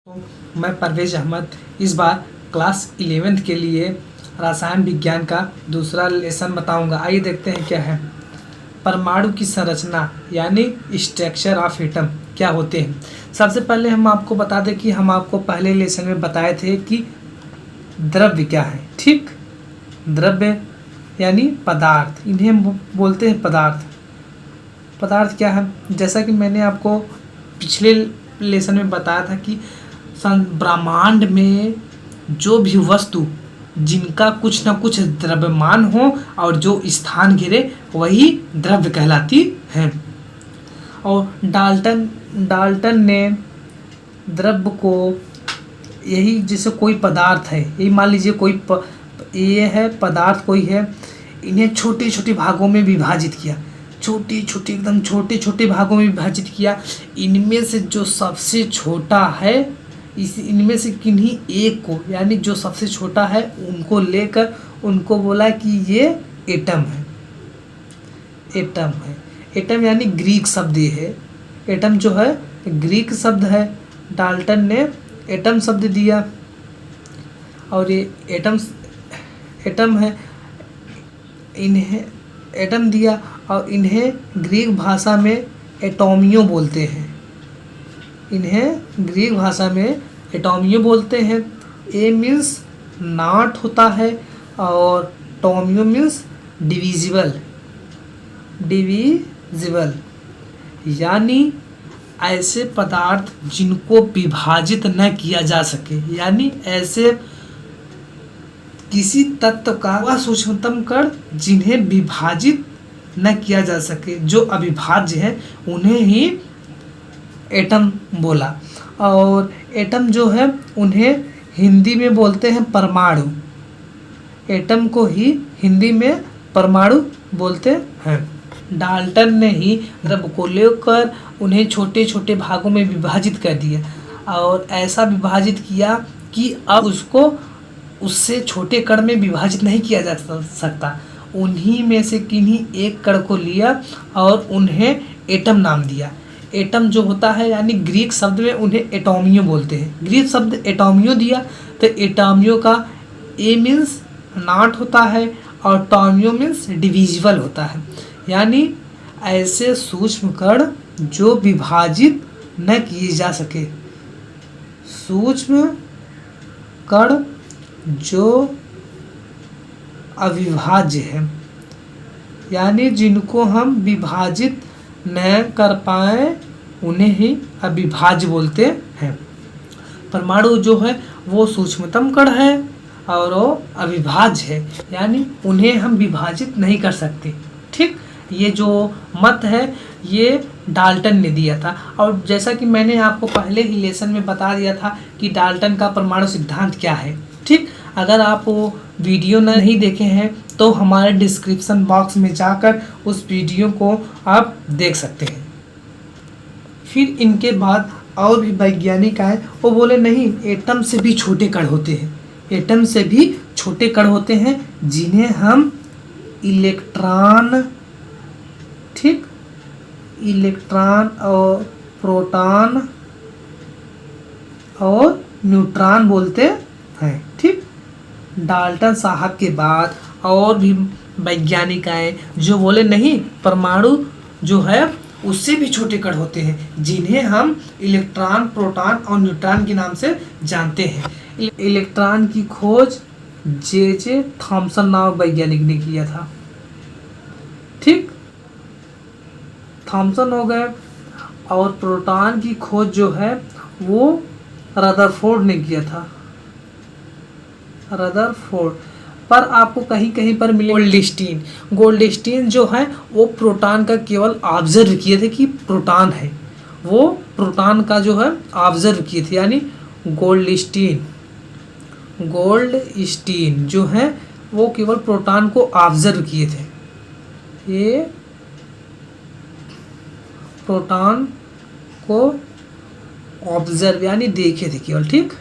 मैं परवेज अहमद इस बार class 11th के लिए रसायन विज्ञान का दूसरा लेसन बताऊंगा। आइए देखते हैं क्या है। परमाणु की संरचना यानी स्ट्रक्चर ऑफ एटम क्या होते हैं। सबसे पहले हम आपको बता दें कि हम आपको पहले लेसन में बताए थे कि द्रव्य क्या है। ठीक, द्रव्य यानी पदार्थ, इन्हें हम बोलते हैं पदार्थ। पदार्थ क्या है, जैसा कि मैंने आपको पिछले लेसन में बताया था कि ब्रह्मांड में जो भी वस्तु जिनका कुछ न कुछ द्रव्यमान हो और जो स्थान घेरे वही द्रव्य कहलाती हैं। और डाल्टन ने द्रव्य को यही, जैसे कोई पदार्थ है, यही मान लीजिए कोई ये है पदार्थ कोई है, इन्हें छोटे छोटे भागों में विभाजित किया, एकदम छोटे छोटे भागों में विभाजित किया। इनमें से जो सबसे छोटा है, इनमें से किन्हीं एक को, यानी जो सबसे छोटा है उनको लेकर उनको बोला कि ये एटम है। एटम यानी ग्रीक शब्द ये है। एटम जो है ग्रीक शब्द है, डाल्टन ने एटम शब्द दिया और ये एटम है, इन्हें एटम दिया और इन्हें ग्रीक भाषा में एटोमियो बोलते हैं। इन्हें ग्रीक भाषा में एटोमियो बोलते हैं। ए मीन्स नॉट होता है और टोमियो मीन्स डिविजिबल, यानी ऐसे पदार्थ जिनको विभाजित न किया जा सके, यानी ऐसे किसी तत्व का वह सूक्ष्मतम कण जिन्हें विभाजित न किया जा सके, जो अविभाज्य है, उन्हें ही एटम बोला। और एटम जो है उन्हें हिंदी में बोलते हैं परमाणु। एटम को ही हिंदी में परमाणु बोलते हैं। डाल्टन ने ही द्रव्य को लेकर उन्हें छोटे छोटे भागों में विभाजित कर दिया और ऐसा विभाजित किया कि अब उसको उससे छोटे कण में विभाजित नहीं किया जा सकता। उन्हीं में से किन्हीं एक कण को लिया और उन्हें एटम नाम दिया। एटम जो होता है, यानी ग्रीक शब्द में उन्हें एटोमियो बोलते हैं। ग्रीक शब्द एटोमियो दिया तो एटोमियो का ए मीन्स नॉट होता है और टोमियो मीन्स डिविजिबल होता है, यानी ऐसे सूक्ष्म कण जो विभाजित न किए जा सके। सूक्ष्म कण जो अविभाज्य है, यानी जिनको हम विभाजित न कर पाए उन्हें ही अविभाज्य बोलते हैं। परमाणु जो है वो सूक्ष्मतम कण है और वो अविभाज्य है, यानी उन्हें हम विभाजित नहीं कर सकते। ठीक, ये जो मत है ये डाल्टन ने दिया था। और जैसा कि मैंने आपको पहले ही लेसन में बता दिया था कि डाल्टन का परमाणु सिद्धांत क्या है। ठीक, अगर आप वो वीडियो नहीं देखे हैं तो हमारे डिस्क्रिप्शन बॉक्स में जाकर उस वीडियो को आप देख सकते हैं। फिर इनके बाद और भी वैज्ञानिक आए, वो बोले नहीं, एटम से भी छोटे कण होते हैं। एटम से भी छोटे कण होते हैं जिन्हें हम इलेक्ट्रॉन, ठीक, इलेक्ट्रॉन और प्रोटॉन और न्यूट्रॉन बोलते हैं। ठीक, डाल्टन साहब के बाद और भी वैज्ञानिक आए जो बोले नहीं, परमाणु जो है उससे भी छोटे कण होते हैं जिन्हें हम इलेक्ट्रॉन, प्रोटॉन और न्यूट्रॉन के नाम से जानते हैं। इलेक्ट्रॉन की खोज जे थॉमसन नामक वैज्ञानिक ने किया था। ठीक, थॉमसन हो गए। और प्रोटॉन की खोज जो है वो रदरफोर्ड ने किया था। रदरफोर्ड पर आपको कहीं कहीं पर मिले गोल्डस्टीन जो है वो प्रोटॉन का केवल ऑब्जर्व किए थे कि प्रोटॉन है, वो प्रोटॉन का जो है ऑब्जर्व किए थे, यानी गोल्डस्टीन जो है वो केवल प्रोटॉन को ऑब्जर्व किए थे। ये प्रोटॉन को ऑब्जर्व यानी देखे थे केवल। ठीक,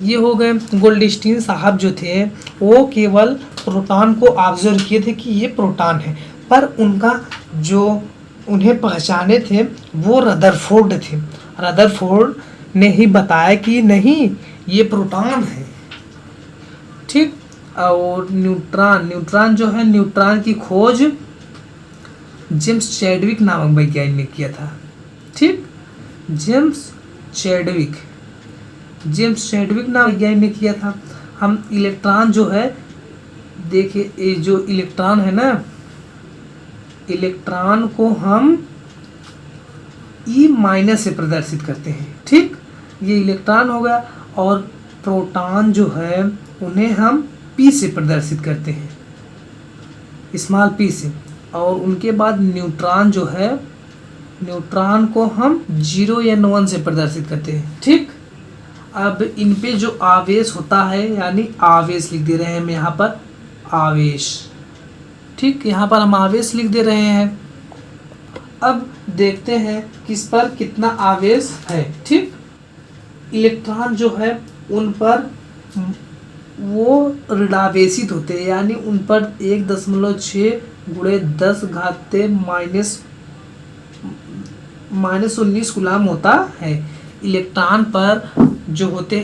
ये हो गए। गोल्डस्टीन साहब जो थे वो केवल प्रोटॉन को ऑब्जर्व किए थे कि ये प्रोटॉन है, पर उनका जो उन्हें पहचाने थे वो रदरफोर्ड थे। रदरफोर्ड ने ही बताया कि नहीं ये प्रोटॉन है, ठीक। और न्यूट्रॉन जो है, न्यूट्रॉन की खोज जेम्स चैडविक नामक वैज्ञानिक ने किया था, ठीक। जेम्स चैडविक नामक वैज्ञानिक ने किया था। हम इलेक्ट्रॉन जो है, देखिए ये जो इलेक्ट्रॉन है ना, इलेक्ट्रॉन को हम E- से प्रदर्शित करते हैं, ठीक। ये इलेक्ट्रॉन हो गया। और प्रोटॉन जो है उन्हें हम P से प्रदर्शित करते हैं, स्मॉल p से। और उनके बाद न्यूट्रॉन जो है, न्यूट्रॉन को हम 0 या 1 से प्रदर्शित करते हैं, ठीक। अब इन पे जो आवेश होता है, यानी आवेश लिख दे रहे हैं हम यहाँ पर, आवेश, ठीक। यहाँ पर हम आवेश लिख दे रहे हैं। अब देखते हैं किस पर कितना आवेश है, ठीक। इलेक्ट्रॉन जो है उन पर वो ऋणावेशित होते हैं, यानी उन पर 1.6 गुणे 10 घाते माइनस 19 कूलम होता है। इलेक्ट्रॉन जो होते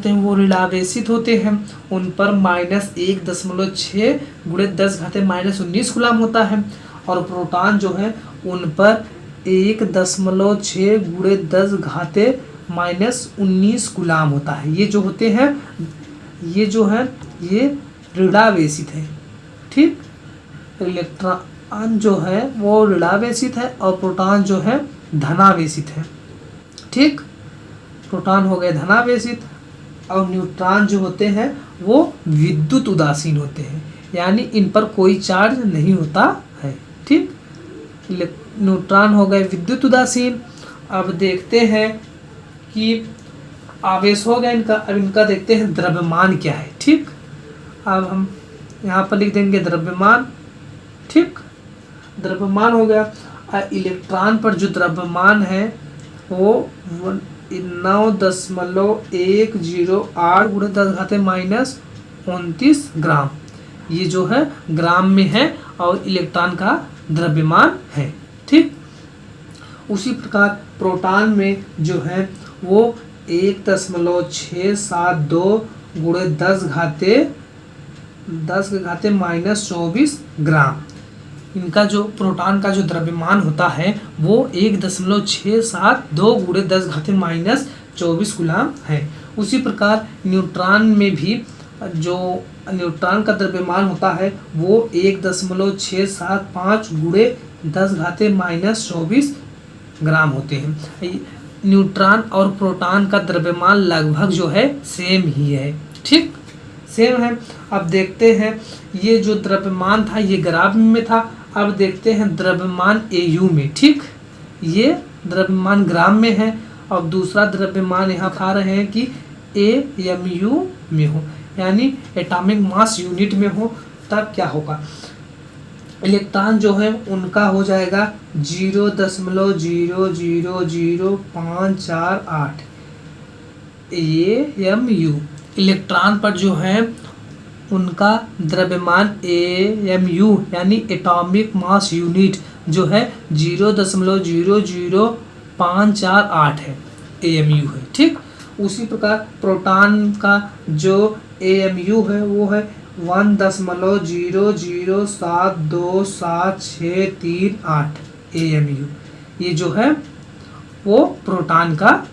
हैं वो ऋणावेशित होते हैं, उन पर -1.6 गुणे 10 घाते -19 कूलम होता है। और प्रोटॉन जो है उन पर 1.6 गुणे 10 घाते -19 कूलम होता है। ये जो होते हैं, ये जो है ये ऋणावेशित है, ठीक। इलेक्ट्रॉन जो है वो ऋणावेशित है और प्रोटॉन जो है धनावेशित है, ठीक। प्रोटॉन हो गए धनावेशित और न्यूट्रॉन जो होते हैं वो विद्युत उदासीन होते हैं, यानी इन पर कोई चार्ज नहीं होता है, ठीक। न्यूट्रॉन हो गए विद्युत उदासीन। अब देखते हैं कि आवेश हो गया इनका। अब इनका देखते हैं द्रव्यमान क्या है, ठीक। अब हम यहाँ पर लिख देंगे द्रव्यमान, ठीक। द्रव्यमान हो गया। इलेक्ट्रॉन पर जो द्रव्यमान है वो 9.108 गुणे 10 घाते -29 ग्राम, ये जो है ग्राम में है और इलेक्ट्रॉन का द्रव्यमान है, ठीक। उसी प्रकार प्रोटॉन में जो है वो 1.672 गुणे 10 के घाते -24 ग्राम, इनका जो प्रोटॉन का जो द्रव्यमान होता है वो 1.672 गुणे 10 घाते -24 कूलम है। उसी प्रकार न्यूट्रॉन में भी जो न्यूट्रॉन का द्रव्यमान होता है वो 1.675 गुणे 10 घाते -24 ग्राम होते हैं। न्यूट्रॉन और प्रोटॉन का द्रव्यमान लगभग जो है सेम ही है, ठीक, सेम है। अब देखते हैं ये जो द्रव्यमान था ये ग्राम में था, अब देखते हैं द्रव्यमान AU में, ठीक। ये द्रव्यमान ग्राम में है और दूसरा द्रव्यमान यहाँ खा रहे हैं कि AMU में हो, यानी एटॉमिक मास यूनिट में हो, तब क्या होगा। इलेक्ट्रॉन जो है उनका हो जाएगा 0.000548 AMU। इलेक्ट्रॉन पर जो है उनका द्रव्यमान AMU यानी एटॉमिक मास यूनिट जो है 0.00548 है, AMU है, ठीक। उसी प्रकार प्रोटॉन का जो AMU है वो है 1.0072768 AMU। ये जो है वो प्रोटॉन का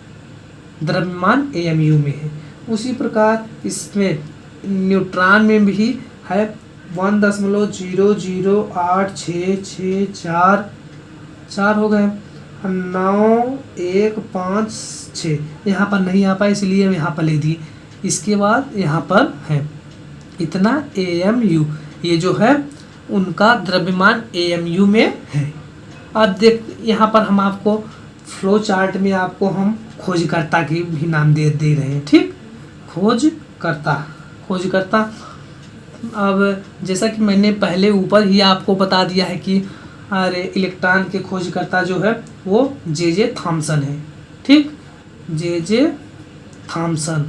द्रव्यमान AMU में है। उसी प्रकार इसमें न्यूट्रॉन में भी है 1.0086644 हो गए 9156, यहाँ पर नहीं आ पाए इसलिए हम यहाँ पर ले दिए। इसके बाद यहाँ पर है इतना AMU, ये जो है उनका द्रव्यमान AMU में है। अब देख यहाँ पर हम आपको फ्लो चार्ट में आपको हम खोजकर्ता की भी नाम दे रहे हैं, ठीक। खोजकर्ता। अब जैसा कि मैंने पहले ऊपर ही आपको बता दिया है कि अरे इलेक्ट्रॉन के खोजकर्ता जो है वो J.J. थॉमसन है, ठीक। J.J. थॉमसन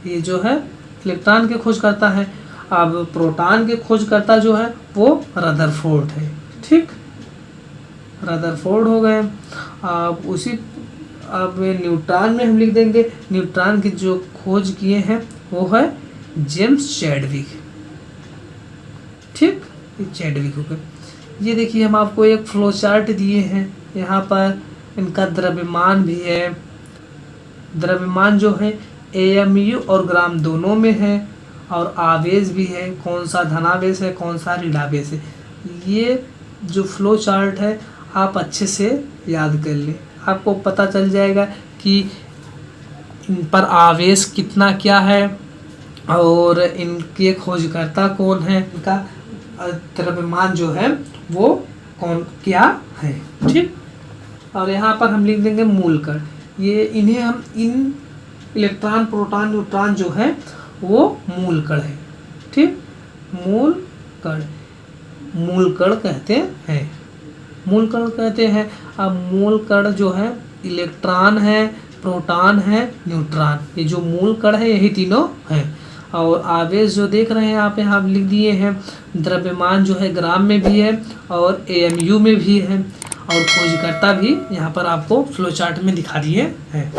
ये जो है इलेक्ट्रॉन के खोजकर्ता है। अब प्रोटॉन के खोजकर्ता जो है वो रदरफोर्ड है, ठीक। रदरफोर्ड हो गए। अब अब न्यूट्रॉन में हम लिख देंगे, न्यूट्रॉन की जो खोज किए हैं वो है जेम्स चैडविक। ठीक, ये चैडविक हो गए। ये देखिए हम आपको एक फ्लो चार्ट दिए हैं, यहाँ पर इनका द्रव्यमान भी है। द्रव्यमान जो है AMU और ग्राम दोनों में है, और आवेश भी है, कौन सा धनावेश है कौन सा ऋणावेश है। ये जो फ्लो चार्ट है आप अच्छे से याद कर लें, आपको पता चल जाएगा कि इन पर आवेश कितना क्या है और इनके खोजकर्ता कौन है, इनका द्रव्यमान जो है वो कौन क्या है। ठीक, और यहाँ पर हम लिख देंगे मूल कण। ये इन्हें हम इन इलेक्ट्रॉन प्रोटॉन न्यूट्रॉन जो है वो मूल कण है। ठीक, मूल कण, मूल कण कहते हैं, मूल कण कहते हैं। अब मूल कण जो है इलेक्ट्रॉन है, प्रोटॉन है, न्यूट्रॉन, ये जो मूल कण है यही तीनों हैं। और आवेश जो देख रहे हैं आप यहाँ लिख दिए हैं, द्रव्यमान जो है ग्राम में भी है और AMU में भी है, और खोजकर्ता भी यहाँ पर आपको फ्लो चार्ट में दिखा दिए हैं।